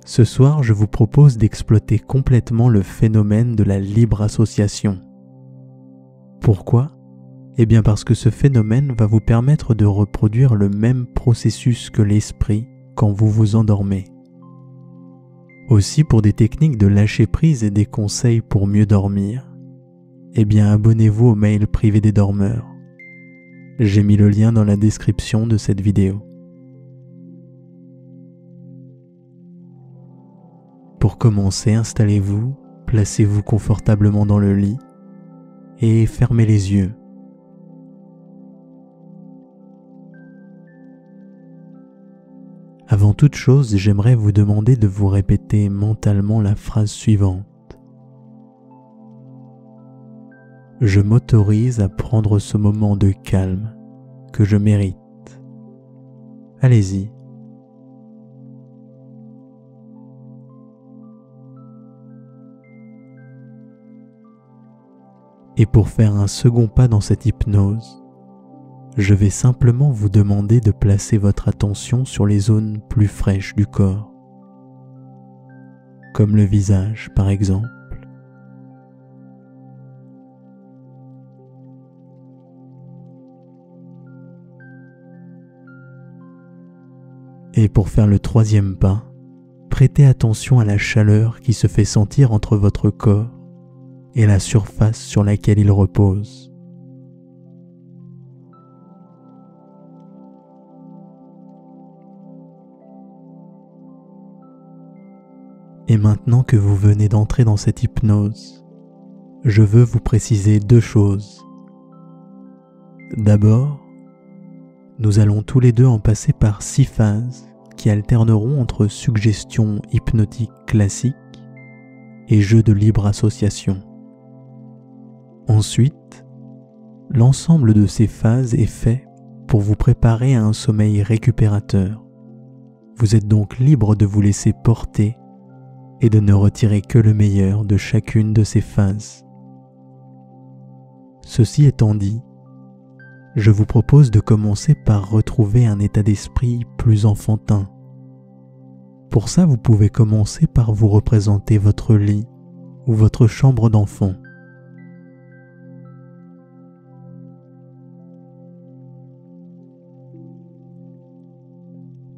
Ce soir, je vous propose d'exploiter complètement le phénomène de la libre association. Pourquoi ? Eh bien parce que ce phénomène va vous permettre de reproduire le même processus que l'esprit quand vous vous endormez. Aussi, pour des techniques de lâcher prise et des conseils pour mieux dormir, eh bien abonnez-vous au mail privé des dormeurs. J'ai mis le lien dans la description de cette vidéo. Pour commencer, installez-vous, placez-vous confortablement dans le lit et fermez les yeux. Avant toute chose, j'aimerais vous demander de vous répéter mentalement la phrase suivante. Je m'autorise à prendre ce moment de calme que je mérite. Allez-y. Et pour faire un second pas dans cette hypnose, je vais simplement vous demander de placer votre attention sur les zones plus fraîches du corps, comme le visage par exemple. Et pour faire le troisième pas, prêtez attention à la chaleur qui se fait sentir entre votre corps et la surface sur laquelle il repose. Et maintenant que vous venez d'entrer dans cette hypnose, je veux vous préciser deux choses. D'abord, nous allons tous les deux en passer par 6 phases qui alterneront entre suggestion hypnotique classique et jeu de libre association. Ensuite, l'ensemble de ces phases est fait pour vous préparer à un sommeil récupérateur. Vous êtes donc libre de vous laisser porter et de ne retirer que le meilleur de chacune de ces phases. Ceci étant dit, je vous propose de commencer par retrouver un état d'esprit plus enfantin. Pour ça, vous pouvez commencer par vous représenter votre lit ou votre chambre d'enfant.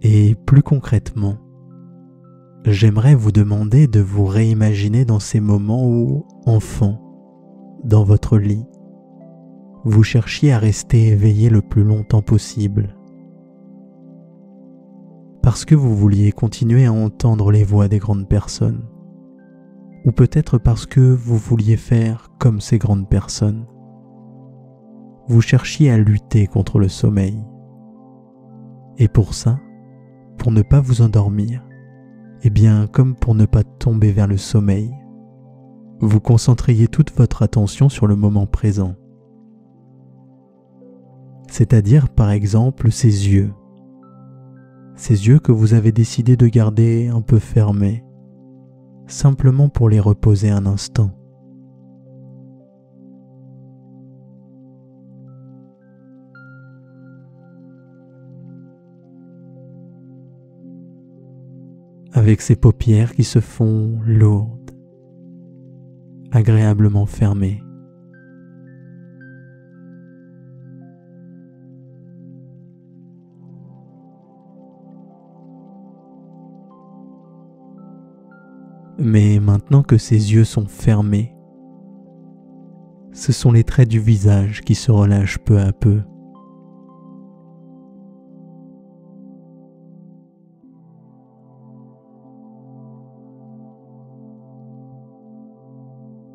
Et plus concrètement, j'aimerais vous demander de vous réimaginer dans ces moments où, enfant, dans votre lit, vous cherchiez à rester éveillé le plus longtemps possible. Parce que vous vouliez continuer à entendre les voix des grandes personnes. Ou peut-être parce que vous vouliez faire comme ces grandes personnes. Vous cherchiez à lutter contre le sommeil. Et pour ça, pour ne pas vous endormir, eh bien, comme pour ne pas tomber vers le sommeil, vous concentriez toute votre attention sur le moment présent. C'est-à-dire, par exemple, ces yeux que vous avez décidé de garder un peu fermés, simplement pour les reposer un instant. Avec ces paupières qui se font lourdes, agréablement fermées. Mais maintenant que ces yeux sont fermés, ce sont les traits du visage qui se relâchent peu à peu.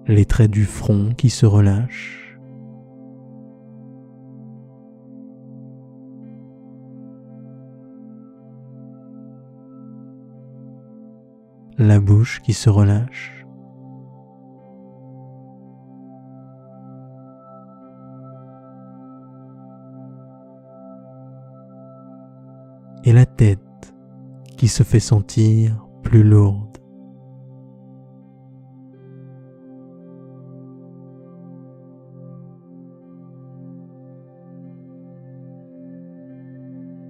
Les traits du front qui se relâchent. La bouche qui se relâche. Et la tête qui se fait sentir plus lourde.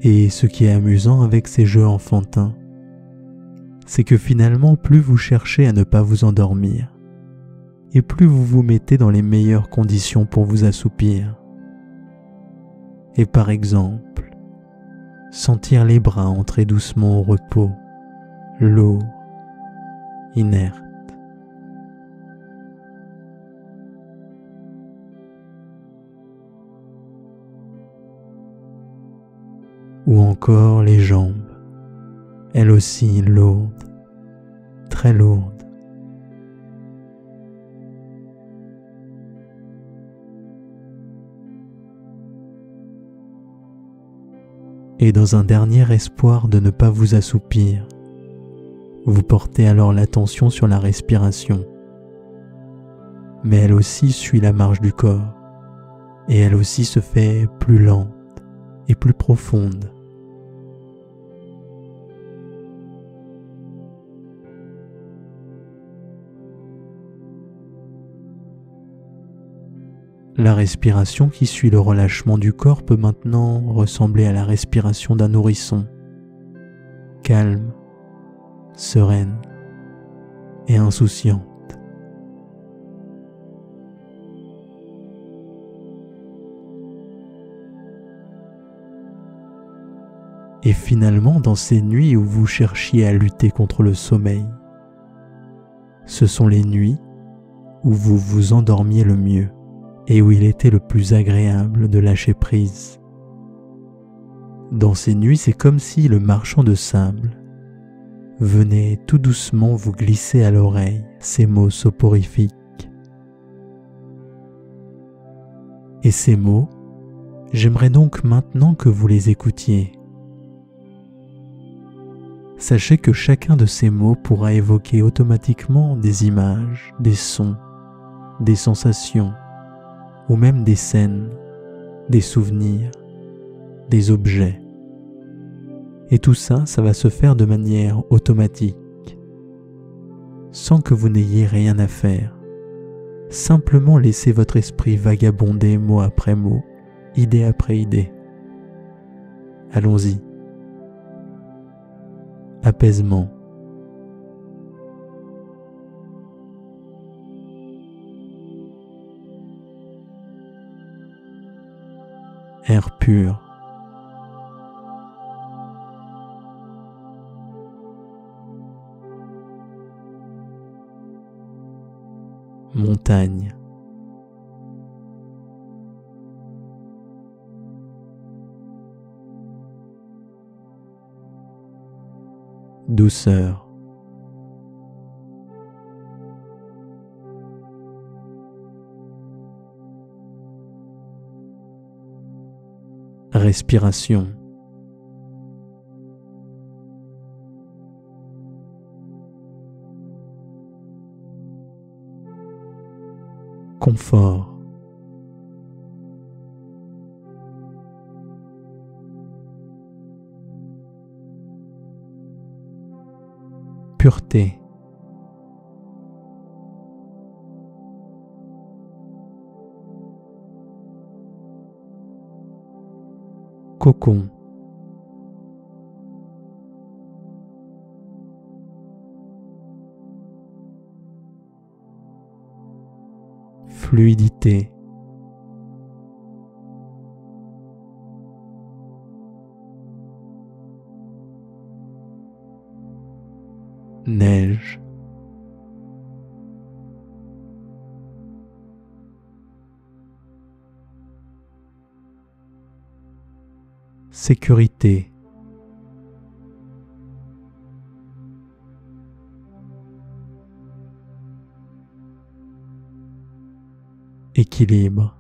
Et ce qui est amusant avec ces jeux enfantins, c'est que finalement, plus vous cherchez à ne pas vous endormir, et plus vous vous mettez dans les meilleures conditions pour vous assoupir. Et par exemple, sentir les bras entrer doucement au repos, lourds, inertes. Ou encore les jambes, elles aussi lourdes, très lourdes. Et dans un dernier espoir de ne pas vous assoupir, vous portez alors l'attention sur la respiration. Mais elle aussi suit la marche du corps, et elle aussi se fait plus lente et plus profonde. La respiration qui suit le relâchement du corps peut maintenant ressembler à la respiration d'un nourrisson, calme, sereine et insouciante. Et finalement, dans ces nuits où vous cherchiez à lutter contre le sommeil, ce sont les nuits où vous vous endormiez le mieux et où il était le plus agréable de lâcher prise. Dans ces nuits, c'est comme si le marchand de sable venait tout doucement vous glisser à l'oreille ces mots soporifiques. Et ces mots, j'aimerais donc maintenant que vous les écoutiez. Sachez que chacun de ces mots pourra évoquer automatiquement des images, des sons, des sensations, ou même des scènes, des souvenirs, des objets. Et tout ça, ça va se faire de manière automatique, sans que vous n'ayez rien à faire. Simplement laissez votre esprit vagabonder mot après mot, idée après idée. Allons-y. Apaisement. Air pur. Montagne. Douceur. Respiration. Confort. Pureté. Cocon. Fluidité. Neige. Sécurité. Équilibre.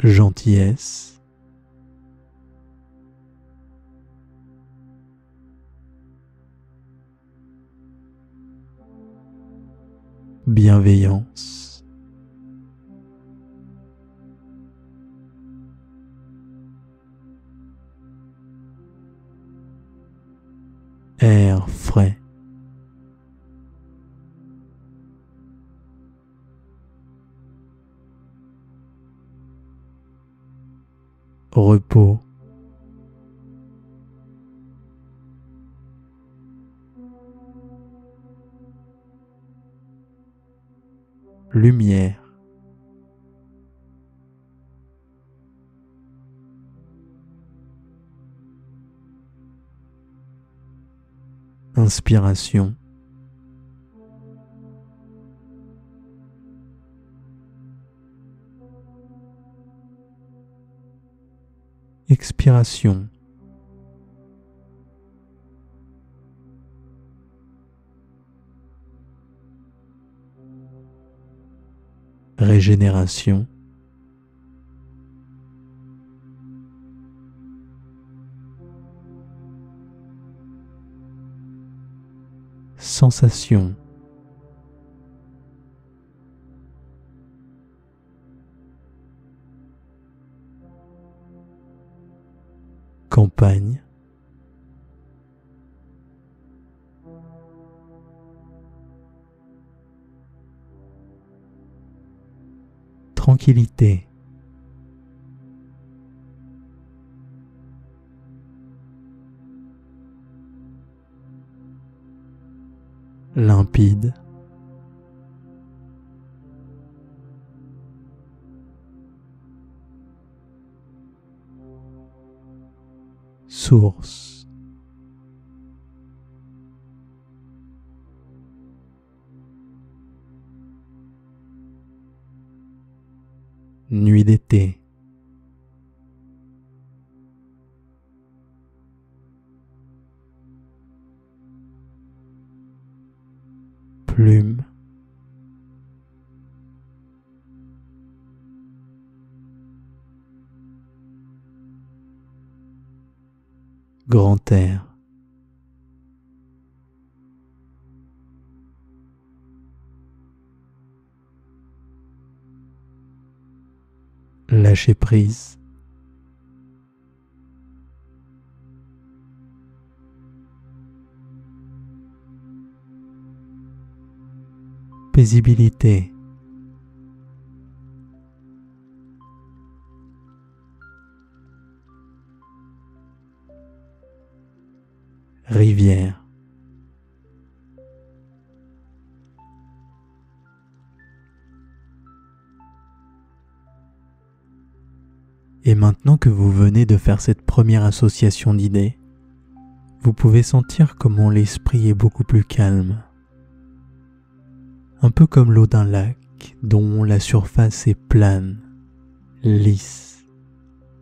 Gentillesse. Bienveillance. Air frais. repos, lumière, inspiration, expiration, régénération, sensation, campagne, tranquillité, limpide, source, nuit d'été, plume, grand air, lâcher prise, paisibilité, rivière, et maintenant que vous venez de faire cette première association d'idées, vous pouvez sentir comment l'esprit est beaucoup plus calme. Un peu comme l'eau d'un lac dont la surface est plane, lisse,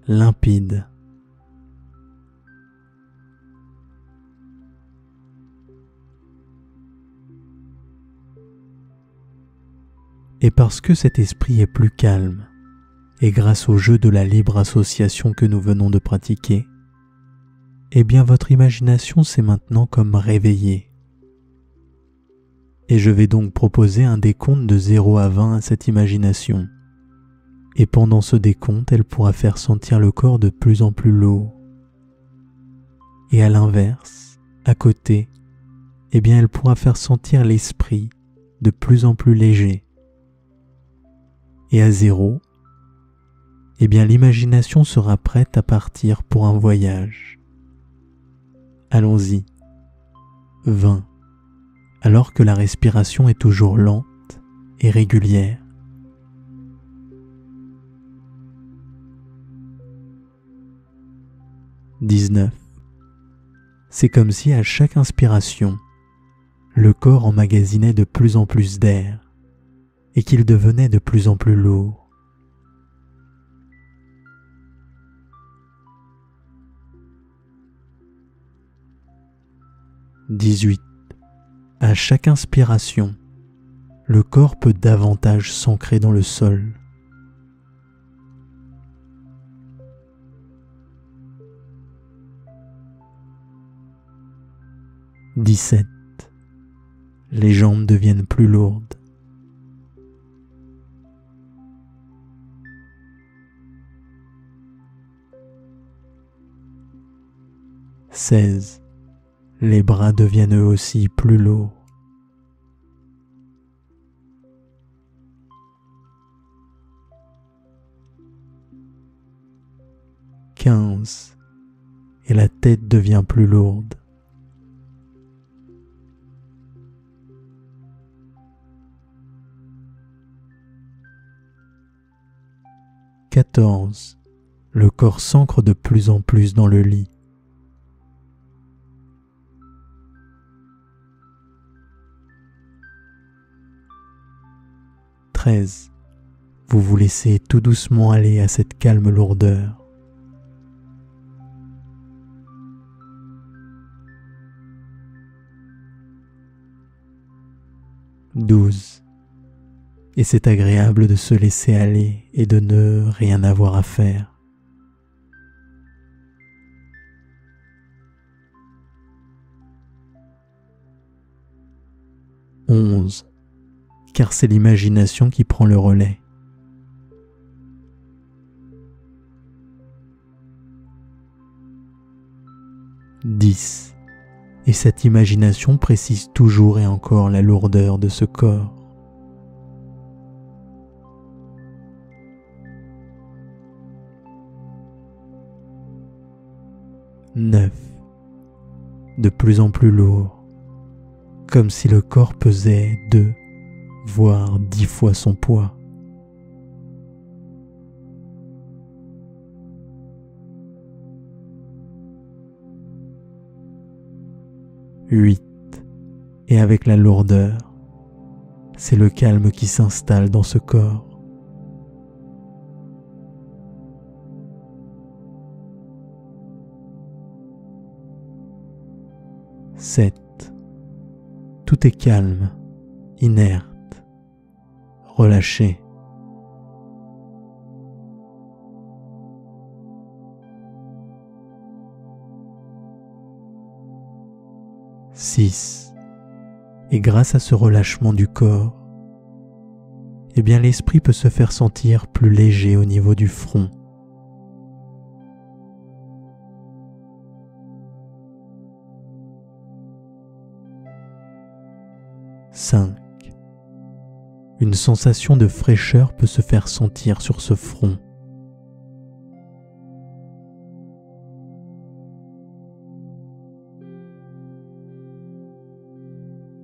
limpide. Et parce que cet esprit est plus calme, et grâce au jeu de la libre association que nous venons de pratiquer, eh bien votre imagination s'est maintenant comme réveillée. Et je vais donc proposer un décompte de 0 à 20 à cette imagination. Et pendant ce décompte, elle pourra faire sentir le corps de plus en plus lourd. Et à l'inverse, à côté, eh bien elle pourra faire sentir l'esprit de plus en plus léger. Et à 0, eh bien l'imagination sera prête à partir pour un voyage. Allons-y. 20. Alors que la respiration est toujours lente et régulière. 19. C'est comme si à chaque inspiration, le corps emmagasinait de plus en plus d'air et qu'il devenait de plus en plus lourd. 18. À chaque inspiration, le corps peut davantage s'ancrer dans le sol. 17. Les jambes deviennent plus lourdes. 16. Les bras deviennent eux aussi plus lourds. 15. Et la tête devient plus lourde. 14. Le corps s'ancre de plus en plus dans le lit. 13. Vous vous laissez tout doucement aller à cette calme lourdeur. 12. Et c'est agréable de se laisser aller et de ne rien avoir à faire. 11. Car c'est l'imagination qui prend le relais. 10. Et cette imagination précise toujours et encore la lourdeur de ce corps. 9. De plus en plus lourd, comme si le corps pesait 2, voire 10 fois son poids. 8. Et avec la lourdeur, c'est le calme qui s'installe dans ce corps. 7. Tout est calme, inerte, relâché. 6. Et grâce à ce relâchement du corps, eh bien l'esprit peut se faire sentir plus léger au niveau du front. 5. Une sensation de fraîcheur peut se faire sentir sur ce front.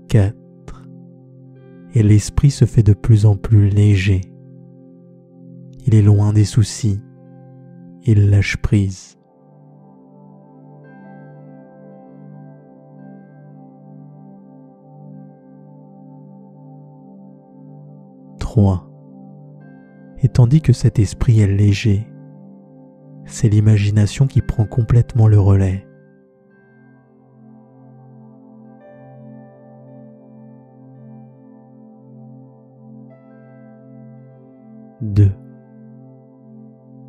4. Et l'esprit se fait de plus en plus léger. Il est loin des soucis. Il lâche prise. 3. Et tandis que cet esprit est léger, c'est l'imagination qui prend complètement le relais. 2.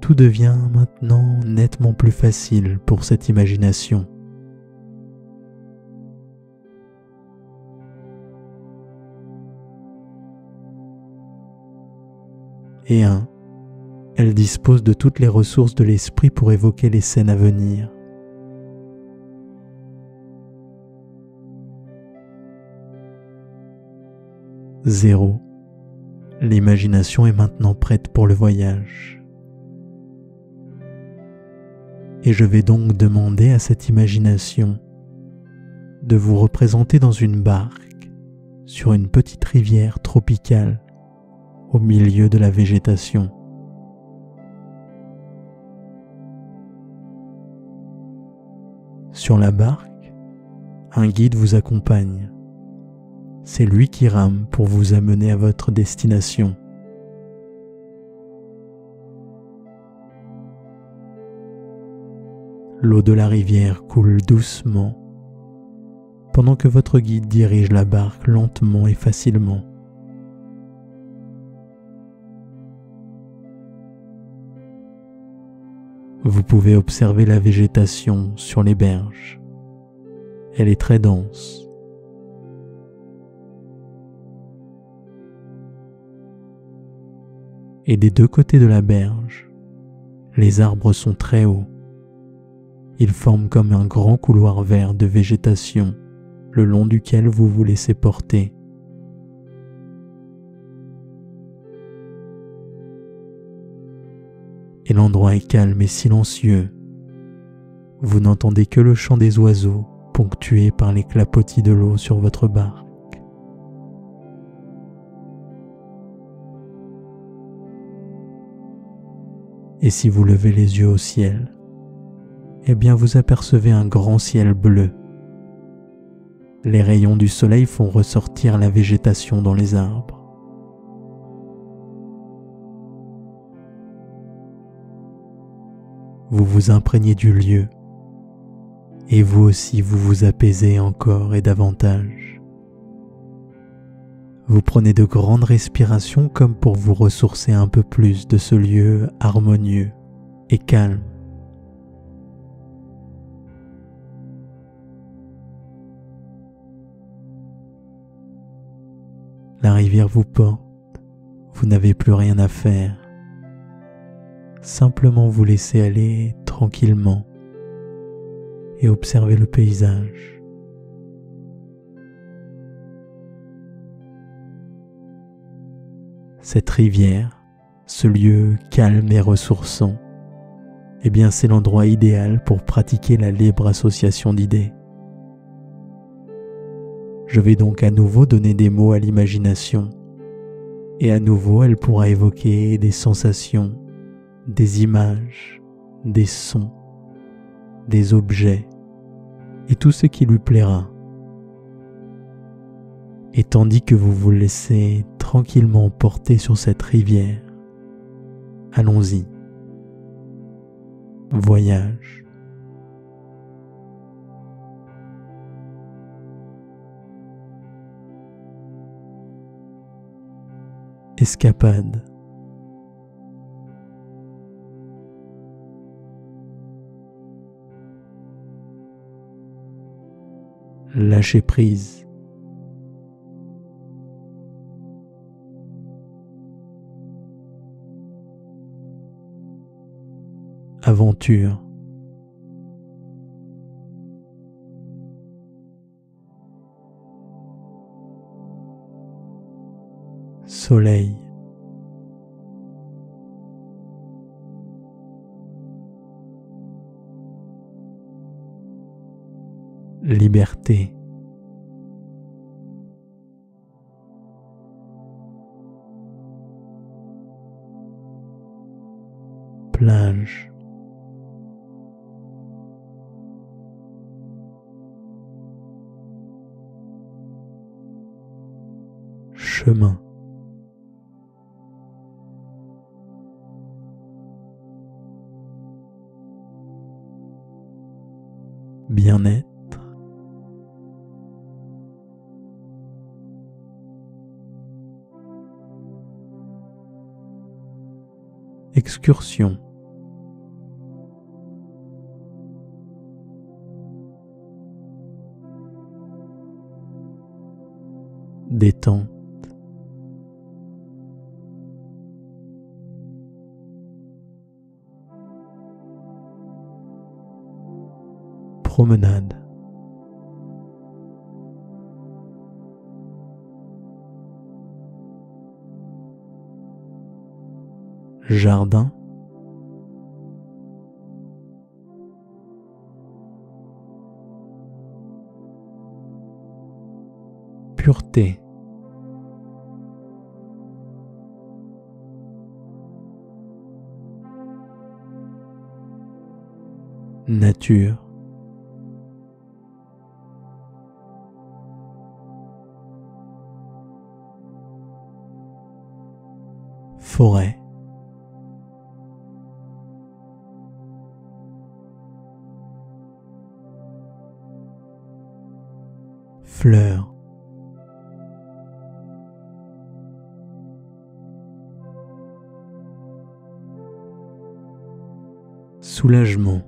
Tout devient maintenant nettement plus facile pour cette imagination. 1. Elle dispose de toutes les ressources de l'esprit pour évoquer les scènes à venir. 0. L'imagination est maintenant prête pour le voyage. Et je vais donc demander à cette imagination de vous représenter dans une barque sur une petite rivière tropicale au milieu de la végétation. Sur la barque, un guide vous accompagne. C'est lui qui rame pour vous amener à votre destination. L'eau de la rivière coule doucement, pendant que votre guide dirige la barque lentement et facilement. Vous pouvez observer la végétation sur les berges. Elle est très dense. Et des deux côtés de la berge, les arbres sont très hauts. Ils forment comme un grand couloir vert de végétation le long duquel vous vous laissez porter. Et l'endroit est calme et silencieux, Vous n'entendez que le chant des oiseaux ponctué par les clapotis de l'eau sur votre barque. Et si vous levez les yeux au ciel, eh bien vous apercevez un grand ciel bleu. Les rayons du soleil font ressortir la végétation dans les arbres. Vous vous imprégnez du lieu et vous aussi vous vous apaisez encore et davantage. Vous prenez de grandes respirations comme pour vous ressourcer un peu plus de ce lieu harmonieux et calme. La rivière vous porte, vous n'avez plus rien à faire. Simplement vous laisser aller tranquillement et observer le paysage. Cette rivière, ce lieu calme et ressourçant, eh bien c'est l'endroit idéal pour pratiquer la libre association d'idées. Je vais donc à nouveau donner des mots à l'imagination et à nouveau elle pourra évoquer des sensations, des images, des sons, des objets et tout ce qui lui plaira. Et tandis que vous vous laissez tranquillement porter sur cette rivière, allons-y. Voyage. Escapade. Lâcher prise. Aventure. Soleil. Liberté. Plage. Chemin. Bien-être. Excursion. Détente. Promenade. Jardin. Pureté. Nature. Forêt. Fleurs. Soulagement.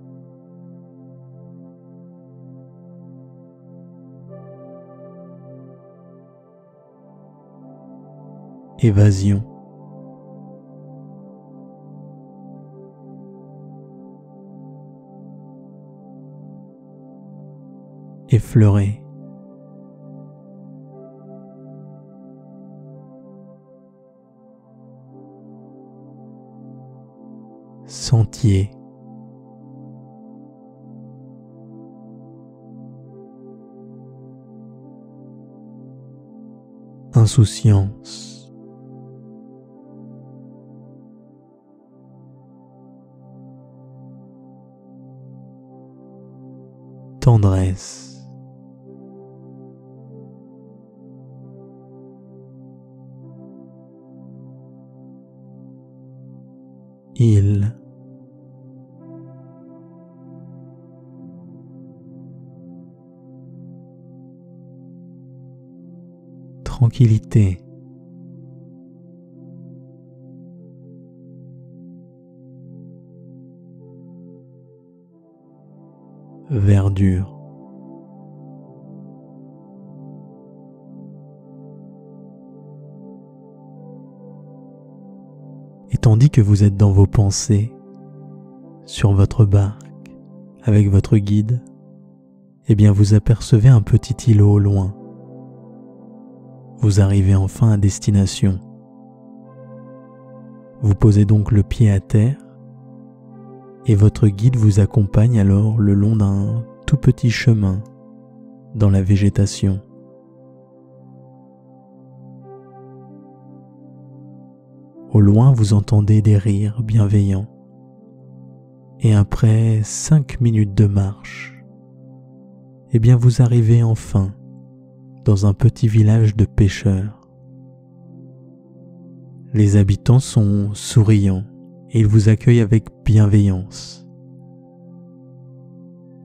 Évasion. Effleurer. Sentier. insouciance, tendresse, île, tranquillité, verdure, et tandis que vous êtes dans vos pensées, sur votre barque, avec votre guide, eh bien vous apercevez un petit îlot au loin. Vous arrivez enfin à destination. Vous posez donc le pied à terre et votre guide vous accompagne alors le long d'un tout petit chemin dans la végétation. Au loin, vous entendez des rires bienveillants et après 5 minutes de marche, eh bien vous arrivez enfin dans un petit village de pêcheurs. Les habitants sont souriants et ils vous accueillent avec bienveillance.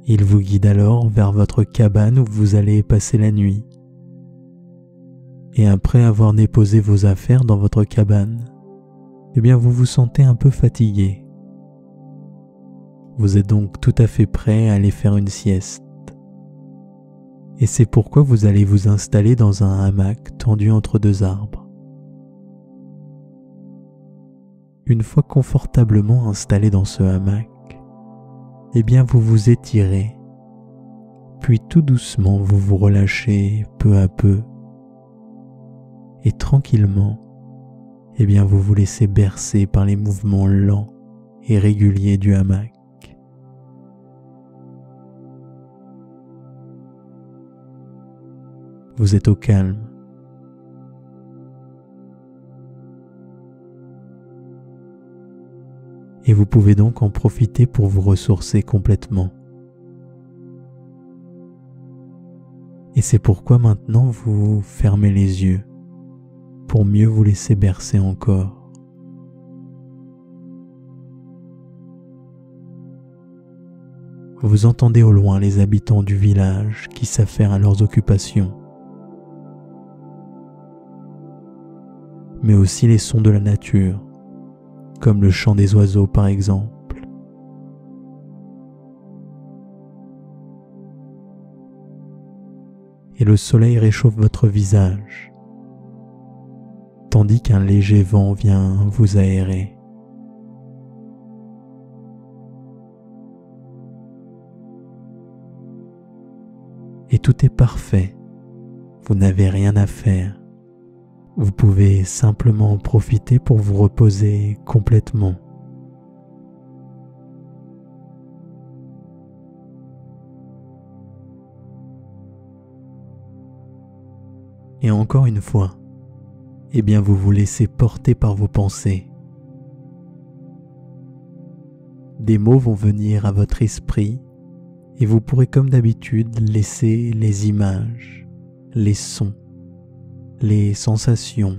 Ils vous guident alors vers votre cabane où vous allez passer la nuit. Et après avoir déposé vos affaires dans votre cabane, eh bien vous vous sentez un peu fatigué. Vous êtes donc tout à fait prêt à aller faire une sieste. Et c'est pourquoi vous allez vous installer dans un hamac tendu entre 2 arbres. Une fois confortablement installé dans ce hamac, eh bien vous vous étirez, puis tout doucement vous vous relâchez peu à peu, et tranquillement, eh bien vous vous laissez bercer par les mouvements lents et réguliers du hamac. Vous êtes au calme. Et vous pouvez donc en profiter pour vous ressourcer complètement. Et c'est pourquoi maintenant vous fermez les yeux pour mieux vous laisser bercer encore. Vous entendez au loin les habitants du village qui s'affairent à leurs occupations, mais aussi les sons de la nature, comme le chant des oiseaux par exemple. Et le soleil réchauffe votre visage, tandis qu'un léger vent vient vous aérer. Et tout est parfait, vous n'avez rien à faire. Vous pouvez simplement en profiter pour vous reposer complètement. Et encore une fois, eh bien vous vous laissez porter par vos pensées. Des mots vont venir à votre esprit et vous pourrez comme d'habitude laisser les images, les sons, les sensations,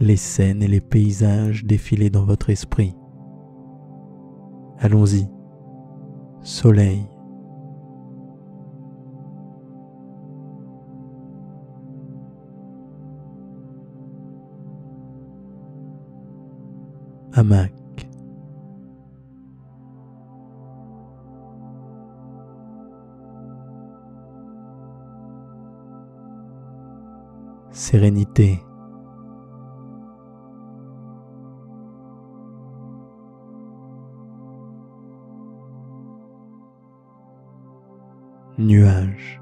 les scènes et les paysages défiler dans votre esprit. Allons-y. Soleil. Hamac. Sérénité. Nuage.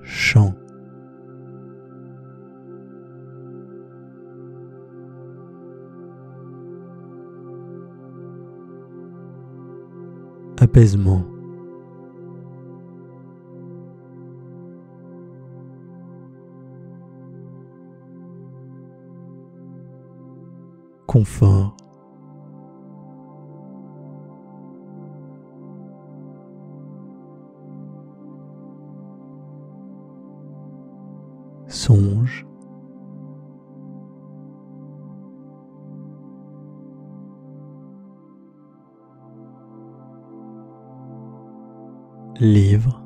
Chant. apaisement, confort, songe, livre,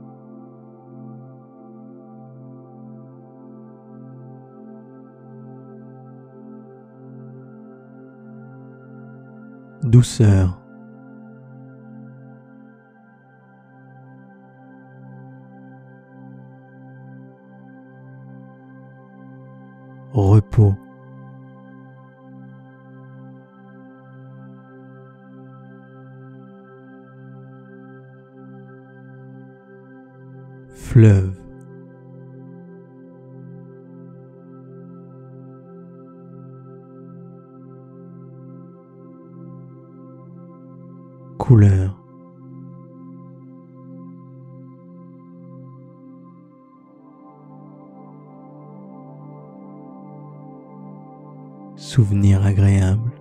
douceur, repos, fleuve, couleur, souvenir agréable,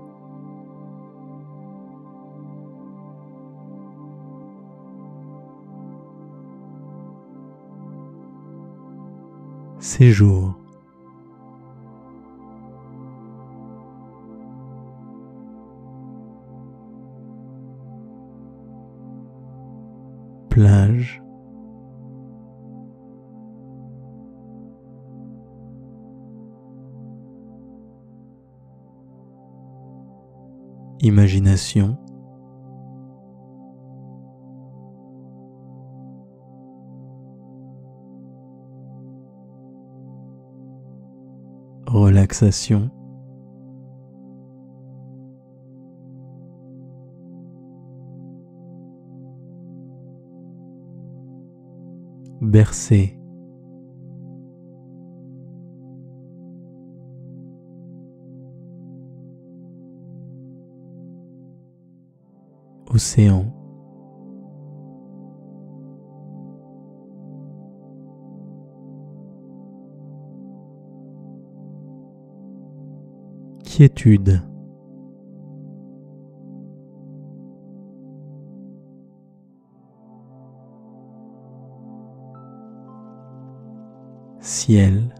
séjour, plage, imagination, relaxation, bercer, océan, quiétude, ciel,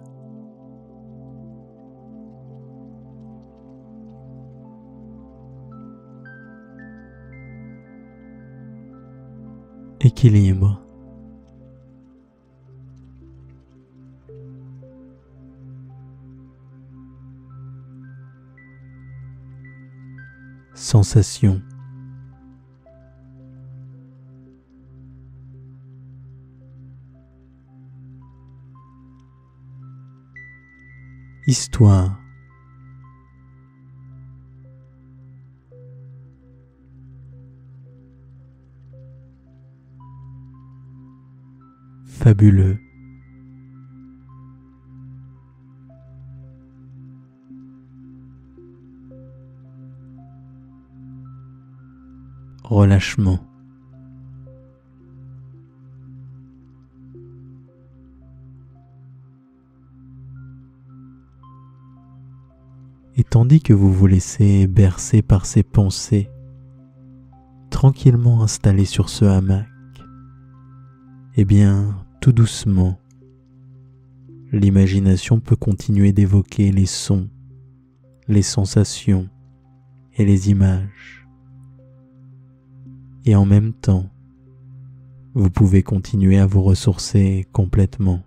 équilibre, sensation, histoire, fabuleux, relâchement, et tandis que vous vous laissez bercer par ces pensées, tranquillement installé sur ce hamac, eh bien, tout doucement, l'imagination peut continuer d'évoquer les sons, les sensations et les images. Et en même temps, vous pouvez continuer à vous ressourcer complètement.